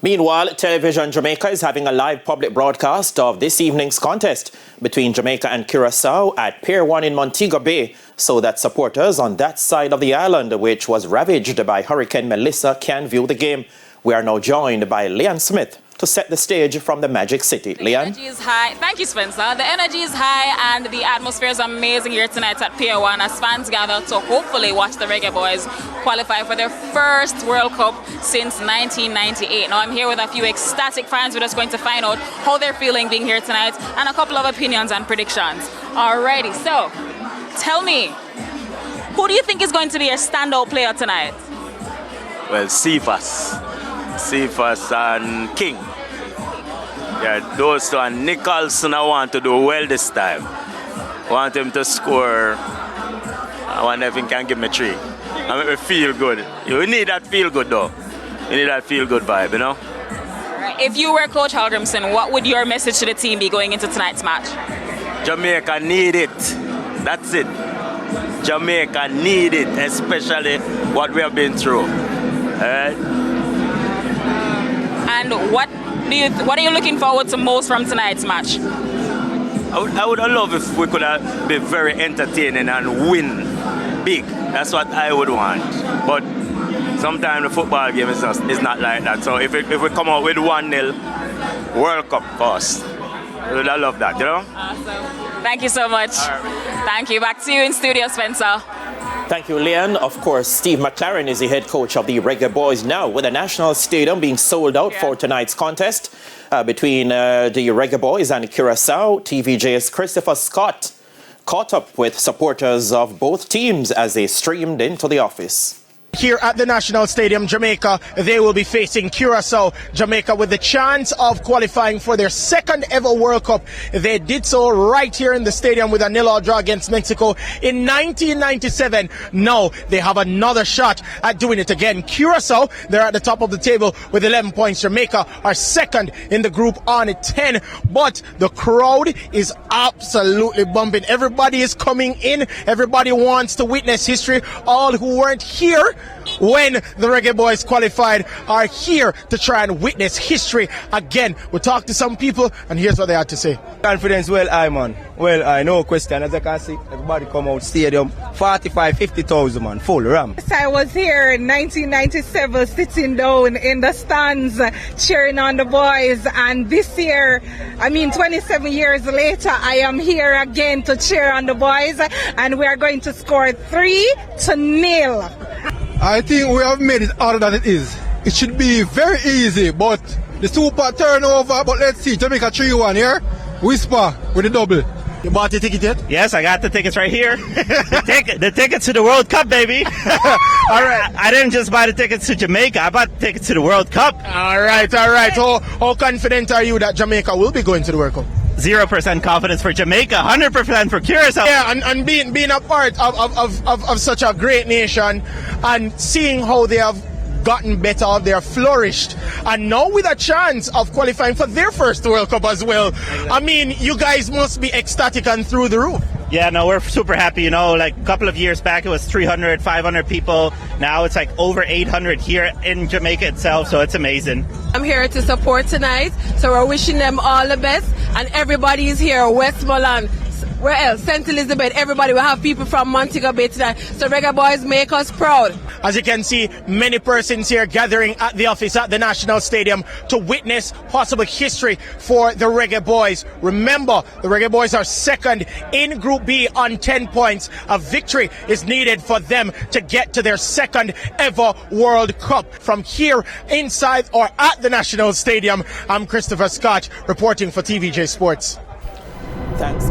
Meanwhile, Television Jamaica is having a live public broadcast of this evening's contest between Jamaica and Curacao at Pier 1 in Montego Bay, so that supporters on that side of the island, which was ravaged by Hurricane Melissa, can view the game. We are now joined by Leanne Smith to set the stage from the Magic City. Leanne? The energy is high. Thank you, Spencer. The energy is high and the atmosphere is amazing here tonight at Pier 1 as fans gather to hopefully watch the Reggae Boys qualify for their first World Cup since 1998. Now I'm here with a few ecstatic fans. We're just going to find out how they're feeling being here tonight and a couple of opinions and predictions. Alrighty, so tell me, who do you think is going to be your standout player tonight? Well, Cephas and King. Yeah, those two. And Nicholson, I want to do well this time. I want him to score. I want if he can give me 3. I make me feel good. You need that feel good though. You need that feel good vibe, you know? If you were Coach Halgrimson, what would your message to the team be going into tonight's match? Jamaica need it. That's it. Jamaica need it, especially what we have been through. And what are you looking forward to most from tonight's match? I would love if we could be very entertaining and win big. That's what I would want. But sometimes the football game is not like that. So if we come out with 1-0 World Cup first, I love that, you know? Awesome. Thank you so much. Thank you. Back to you in studio, Spencer. Thank you, Leanne. Of course, Steve McLaren is the head coach of the Reggae Boys now, with the National Stadium being sold out for tonight's contest between the Reggae Boys and Curacao. TVJ's Christopher Scott caught up with supporters of both teams as they streamed into the office. Here at the National Stadium, Jamaica, they will be facing Curacao. Jamaica with the chance of qualifying for their second ever World Cup. They did so right here in the stadium with a 0-0 draw against Mexico in 1997. Now they have another shot at doing it again. Curacao, they're at the top of the table with 11 points. Jamaica are second in the group on 10. But the crowd is absolutely bumping. Everybody is coming in. Everybody wants to witness history. All who weren't here when the Reggae Boys qualified are here to try and witness history again. We'll talk to some people and here's what they had to say. Confidence, well, man. Well, I no question. As I can see, everybody come out stadium, 50,000 man, full ram. Yes, I was here in 1997 sitting down in the stands cheering on the boys, and this year, 27 years later, I am here again to cheer on the boys, and we are going to score 3-0. I think we have made it harder than it is. It should be very easy, but the super turnover, but let's see, Jamaica 3-1 here, Whisper with the double. You bought the ticket yet? Yes, I got the tickets right here. the tickets to the World Cup, baby. All right. I didn't just buy the tickets to Jamaica, I bought the tickets to the World Cup. All right. How confident are you that Jamaica will be going to the World Cup? 0% confidence for Jamaica, 100% for Curacao. Yeah, and being a part of such a great nation and seeing how they have gotten better, they have flourished, and now with a chance of qualifying for their first World Cup as well. You guys must be ecstatic and through the roof. Yeah, no, we're super happy. Like a couple of years back, it was 300, 500 people. Now it's like over 800 here in Jamaica itself, so it's amazing. I'm here to support tonight, so we're wishing them all the best, and everybody is here, Westmoreland, where else? St. Elizabeth, everybody. We have people from Montego Bay tonight. So Reggae Boys make us proud. As you can see, many persons here gathering at the office at the National Stadium to witness possible history for the Reggae Boys. Remember, the Reggae Boys are second in Group B on 10 points. A victory is needed for them to get to their second ever World Cup. From here inside or at the National Stadium, I'm Christopher Scott reporting for TVJ Sports. Thanks.